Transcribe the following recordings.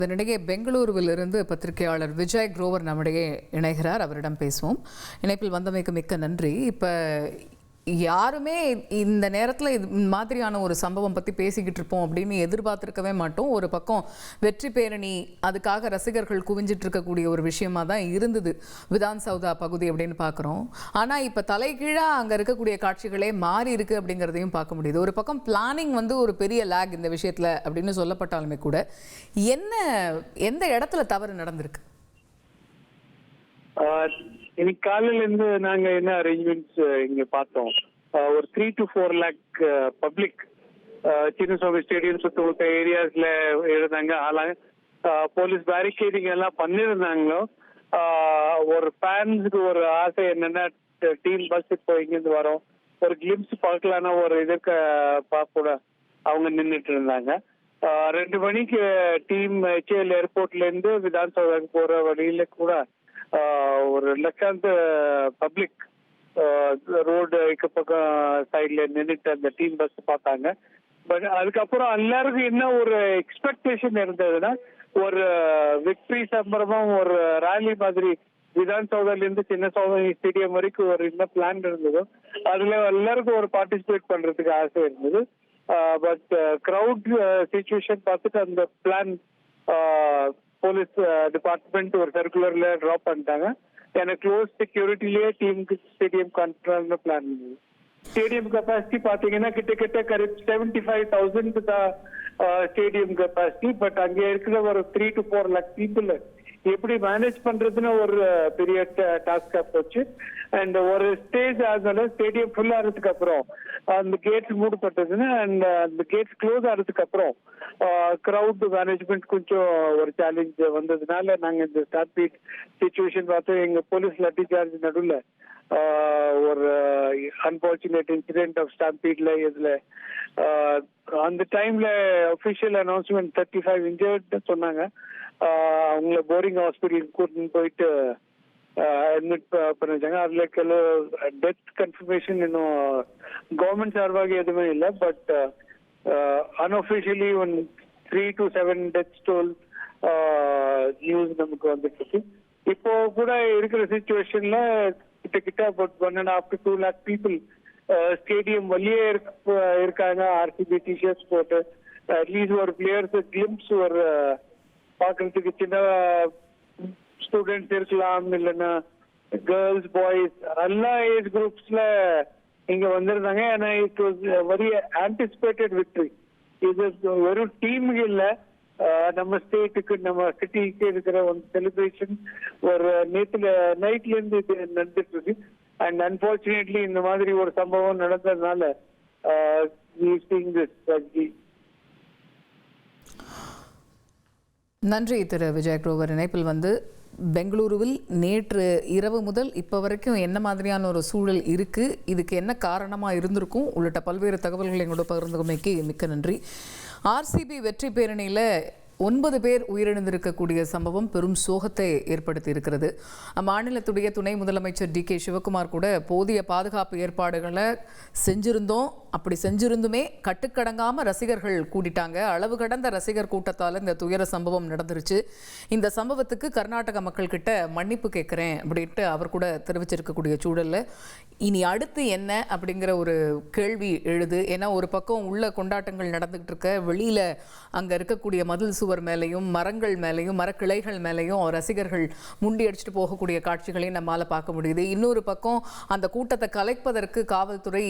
இதனிடையே பெங்களூருவிலிருந்து பத்திரிகையாளர் விஜய் குரோவர் நம்மிடையே இணைகிறார். அவரிடம் பேசுவோம். இணைப்பில் வந்தமைக்கு மிக்க நன்றி. இப்போ யாருமே இந்த நேரத்தில் இது மாதிரியான ஒரு சம்பவம் பற்றி பேசிக்கிட்டு இருப்போம் அப்படின்னு எதிர்பார்த்துருக்கவே மாட்டோம். ஒரு பக்கம் வெற்றி பேரணி, அதுக்காக ரசிகர்கள் குவிஞ்சிட்டு இருக்கக்கூடிய ஒரு விஷயமா தான் இருந்தது விதான் சௌதா பகுதி அப்படின்னு பார்க்குறோம். ஆனால் இப்போ தலைகீழாக அங்கே இருக்கக்கூடிய காட்சிகளே மாறி இருக்கு அப்படிங்கிறதையும் பார்க்க முடியுது. ஒரு பக்கம் பிளானிங் ஒரு பெரிய லேக் இந்த விஷயத்தில் அப்படின்னு சொல்லப்பட்டாலுமே கூட எந்த இடத்துல தவறு நடந்திருக்கு? இன்னைக்கு காலையில இருந்து நாங்க என்ன அரேஞ்ச்மெண்ட்ஸ் இங்க பார்த்தோம். ஒரு 3 to 4 lakh public Chinnaswamy stadium சுத்த ஏரியாஸ்ல இருந்தாங்க. போலீஸ் பேரிகேடிங் எல்லாம் பண்ணிருந்தாங்களோ. ஒரு ஃபேன்ஸுக்கு ஒரு ஆசை என்னன்னா, டீம் பஸ் இப்போ இங்கிருந்து வரோம், ஒரு கிளிம்ஸ் பார்க்கலான்னா ஒரு இதற்கு கூட அவங்க நின்றுட்டு இருந்தாங்க. 2 மணிக்கு டீம் HAL ஏர்போர்ட்ல இருந்து விதான் சௌதாக்கு போற வழியில கூட ஒரு லட்சாந்த பப்ளிக் ரோடு பக்கம் சைட்ல நின்றுட்டு அந்த டீம் பஸ் பார்த்தாங்க. பட் அதுக்கப்புறம் எல்லாருக்கும் என்ன ஒரு எக்ஸ்பெக்டேஷன் இருந்ததுன்னா, ஒரு விக்டரி சம்பரமும் ஒரு ரேலி மாதிரி விதான் சௌதால இருந்து சின்ன சௌதா ஸ்டேடியம் வரைக்கும் ஒரு என்ன பிளான் இருந்ததோ அதுல எல்லாருக்கும் ஒரு பார்ட்டிசிபேட் பண்றதுக்கு ஆசை இருந்தது. பட் கிரவுட் சிச்சுவேஷன் பார்த்துட்டு அந்த பிளான் போலீஸ் டிபார்ட்மெண்ட் ஒரு சர்க்குலர்ல ட்ராப் பண்ணிட்டாங்க. எனக்கு க்ளோஸ் செக்யூரிட்டிலேயே டீமுக்கு ஸ்டேடியம் கண்ட்ரோல்னு பிளான் இருந்தது. ஸ்டேடியம் கெப்பாசிட்டி பாத்தீங்கன்னா கிட்டத்தட்ட கரெக்ட் 75,000 தான் ஸ்டேடியம் கெப்பாசிட்டி. பட் அங்கே இருக்கிற ஒரு 3 to 4 lakh பீப்புள் எப்படி மேனேஜ் பண்றதுன்னு ஒரு பெரிய டாஸ்கா போச்சு. அண்ட் ஒரு ஸ்டேஜ் ஆகுதுனால ஸ்டேடியம் ஃபுல் ஆகிறதுக்கு அப்புறம் அந்த கேட்ஸ் மூடப்பட்டதுன்னு, அண்ட் அந்த கேட்ஸ் க்ளோஸ் ஆகிறதுக்கு அப்புறம் கிரவுட் மேனேஜ்மெண்ட் கொஞ்சம் ஒரு சேலஞ்ச் வந்ததுனால நாங்க இந்த ஸ்டாம்பீட் சிச்சுவேஷன் பார்த்து எங்க போலீஸ் லாட்டி சார்ஜ் நடுவில் ஒரு அன்பார்ச்சுனேட் இன்சிடென்ட் ஆஃப் ஸ்டாம்பீட்ல இதுல அந்த டைம்ல அபிஷியல் அனௌன்ஸ்மெண்ட் 35 இன்ஜர்ட் சொன்னாங்க. அவங்கள போரிங் ஹாஸ்பிட்டலுக்கு கூட்டின்னு போயிட்டு அட்மிட் பண்ண வச்சாங்க. அதுல டெத் கன்ஃபர்மேஷன் இன்னும் கவர்மெண்ட் சார்பாக எதுவுமே இல்லை. But unofficially 3 to 7 death toll news நமக்கு வந்துட்டு இருக்கு. இப்போ கூட இருக்கிற சிச்சுவேஷன்ல கிட்ட about 1.5 to 2 lakh people stadium வழியே இருக்காங்க. RCB டிஷர்ட்ஸ் போட்டு அட்லீஸ்ட் ஒரு பிளேயர்ஸ் கிளிம்ஸ் ஒரு பாக்குறதுக்கு சின்ன ஸ்டூடெண்ட்ஸ் இருக்கலாம், இல்லைன்னா கேர்ள்ஸ் பாய்ஸ் எல்லா ஏஜ் குரூப்ஸ்ல இங்க வந்திருந்தாங்க. ஏன்னா it was very anticipated victory. இது வெறும் டீமுக்கு இல்ல, நம்ம ஸ்டேட்டுக்கு நம்ம சிட்டிக்கு இருக்கிற ஒரு செலிப்ரேஷன். ஒரு நேத்துல நைட்ல இருந்து இது நடந்துட்டு இருக்கு. அண்ட் அன்பார்ச்சுனேட்லி இந்த மாதிரி ஒரு சம்பவம் நடந்ததுனால நன்றி திரு விஜய் குரோவர். இணைப்பில் பெங்களூருவில் நேற்று இரவு முதல் இப்போ வரைக்கும் என்ன மாதிரியான ஒரு சூழல் இருக்குது, இதுக்கு என்ன காரணமாக இருந்திருக்கும் உள்ளிட்ட பல்வேறு தகவல்களை எங்களோட பகிர்ந்துமைக்கு மிக்க நன்றி. RCB வெற்றி பேரணியில் 9 பேர் உயிரிழந்திருக்கக்கூடிய சம்பவம் பெரும் சோகத்தை ஏற்படுத்தி இருக்கிறது. அம்மாநிலத்துடைய துணை முதலமைச்சர் DK சிவகுமார் கூட போதிய பாதுகாப்பு ஏற்பாடுகளை செஞ்சிருந்தோம், அப்படி செஞ்சிருந்துமே கட்டுக்கடங்காமல் ரசிகர்கள் கூட்டிட்டாங்க, அளவு கடந்த ரசிகர் கூட்டத்தால் இந்த துயர சம்பவம் நடந்துருச்சு, இந்த சம்பவத்துக்கு கர்நாடக மக்கள் கிட்ட மன்னிப்பு கேட்குறேன் அப்படின்ட்டு அவர் கூட தெரிவிச்சிருக்கக்கூடிய சூழலில் இனி அடுத்து என்ன அப்படிங்கிற ஒரு கேள்வி எழுது. ஏன்னா ஒரு பக்கம் உள்ள கொண்டாட்டங்கள் நடந்துகிட்டு இருக்க, வெளியில் அங்கே இருக்கக்கூடிய மதில் சுவர் மேலையும் மரங்கள் மேலையும் மரக்கிளைகள் மேலையும் ரசிகர்கள் முண்டி அடிச்சுட்டு போகக்கூடிய காட்சிகளையும் நம்மால் பார்க்க முடியுது. இன்னொரு பக்கம் அந்த கூட்டத்தை கலைப்பதற்கு காவல்துறை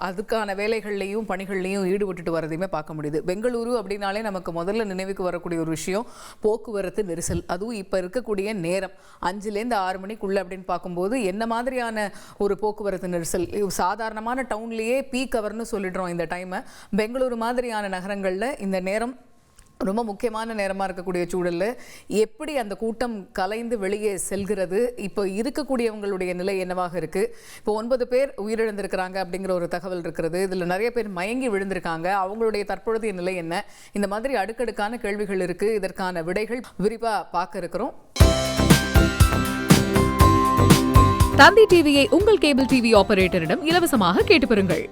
அதுக்கான வேலைகள்லையும் பணிகள்லையும் ஈடுபட்டுட்டு வரதையுமே பார்க்க முடியுது. பெங்களூரு அப்படின்னாலே நமக்கு முதல்ல நினைவுக்கு வரக்கூடிய ஒரு விஷயம் போக்குவரத்து நெரிசல். அதுவும் இப்போ இருக்கக்கூடிய நேரம் 5லேருந்து 6 மணிக்குள்ள அப்படின்னு பார்க்கும்போது என்ன மாதிரியான ஒரு போக்குவரத்து நெரிசல். சாதாரணமான டவுன்லேயே பீக் அவர்னு சொல்லிடுறோம் இந்த டைமை. பெங்களூரு மாதிரியான நகரங்களில் இந்த நேரம் ரொம்ப முக்கியமான நேரமாக இருக்கக்கூடிய சூழலில் எப்படி அந்த கூட்டம் கலைந்து வெளியே செல்கிறது, இப்போ இருக்கக்கூடியவங்களுடைய நிலை என்னவாக இருக்குது? இப்போ 9 பேர் உயிரிழந்திருக்கிறாங்க அப்படிங்கிற ஒரு தகவல் இருக்கிறது. இதில் நிறைய பேர் மயங்கி விழுந்திருக்காங்க. அவங்களுடைய தற்பொழுதைய நிலை என்ன? இந்த மாதிரி அடுக்கடுக்கான கேள்விகள் இருக்குது. இதற்கான விடைகள் விரிவாக பார்க்க இருக்கிறோம். தந்தி டிவியை உங்கள் கேபிள் டிவி ஆபரேட்டரிடம் இலவசமாக கேட்டு பெறுங்கள்.